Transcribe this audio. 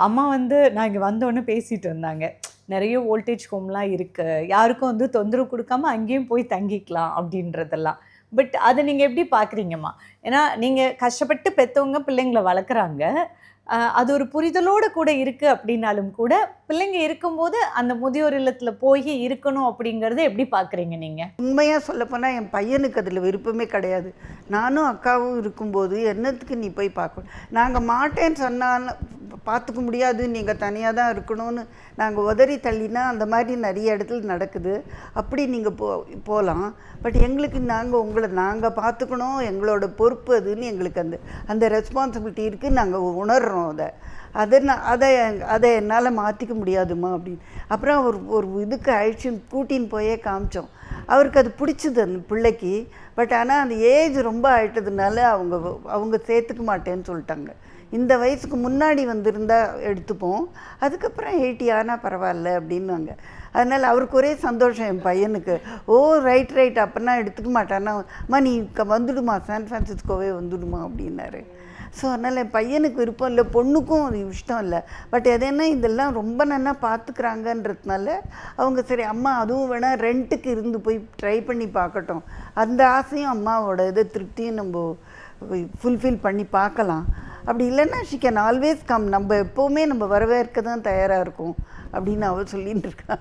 அம்மா வந்து நான் இங்கே வந்தோடனே பேசிட்டு இருந்தாங்க. நெறைய வோல்டேஜ் ஹோம்லாம் இருக்கு. யாருக்கும் வந்து தொந்தரவு குடுக்காம அங்கேயும் போய் தங்கிக்கலாம் அப்படின்றதெல்லாம். பட் அத நீங்க எப்படி பார்க்குறீங்கம்மா? ஏன்னா நீங்க கஷ்டப்பட்டு பெத்தவங்க பிள்ளைங்கள வளர்க்குறாங்க. அது ஒரு புரிதலோட கூட இருக்கு அப்படின்னாலும் கூட, பிள்ளைங்க இருக்கும்போது அந்த முதியோர் இல்லத்துல போய் இருக்கணும் அப்படிங்கிறத எப்படி பார்க்குறீங்க நீங்க? உண்மையாக சொல்லப்போனால் என் பையனுக்கு அதில் விருப்பமே கிடையாது. நானும் அக்காவும் இருக்கும்போது என்னத்துக்கு நீ போய் பார்க்கணும், நாங்கள் மாட்டேன்னு சொன்னாலும் பார்த்துக்க முடியாது, நீங்கள் தனியாக தான் இருக்கணும்னு நாங்கள் உதறி தள்ளினா அந்த மாதிரி நிறைய இடத்துல நடக்குது. அப்படி நீங்கள் போகலாம். பட் எங்களுக்கு உங்களை நாங்கள் பார்த்துக்கணும், எங்களோட பொறுப்பு அதுன்னு எங்களுக்கு அந்த ரெஸ்பான்சிபிலிட்டி இருக்குது. நாங்கள் உணர்கிறோம் அதை என்னால் மாற்றிக்க முடியாதுமா அப்படின்னு. அப்புறம் ஒரு இதுக்கு கூட்டின்னு போயே காமிச்சோம். அவருக்கு அது பிடிச்சிது அந்த பிள்ளைக்கு. பட் ஆனால் அந்த ஏஜ் ரொம்ப ஆகிட்டதுனால அவங்க சேர்த்துக்க மாட்டேன்னு சொல்லிட்டாங்க. இந்த வயசுக்கு முன்னாடி வந்திருந்தால் எடுத்துப்போம், அதுக்கப்புறம் 80 ஆனால் பரவாயில்ல அப்படின்வாங்க. அதனால் அவருக்கு ஒரே சந்தோஷம் என் பையனுக்கு. ஓ ரைட் அப்போனா எடுத்துக்க மாட்டான்னா, அம்மா நீ வந்துடுமா, சான் ஃப்ரான்சிஸ்கோவே வந்துடுமா அப்படின்னாரு. ஸோ அதனால் என் பையனுக்கு விருப்பம் இல்லை, பொண்ணுக்கும் அது இஷ்டம் இல்லை. பட் எதுனா இதெல்லாம் ரொம்ப நல்லா பார்த்துக்குறாங்கன்றதுனால அவங்க சரி அம்மா அதுவும் வேணால் ரெண்ட்டுக்கு இருந்து போய் ட்ரை பண்ணி பார்க்கட்டும், அந்த ஆசையும் அம்மாவோட திருப்தியும் நம்ம ஃபுல்ஃபில் பண்ணி பார்க்கலாம். அப்படி இல்லைன்னா ஷி கேன் ஆல்வேஸ் கம், நம்ம எப்போவுமே நம்ம வரவேற்க தான் தயாராக இருக்கும் அப்படின்னு அவள் சொல்லின்னு இருக்கா.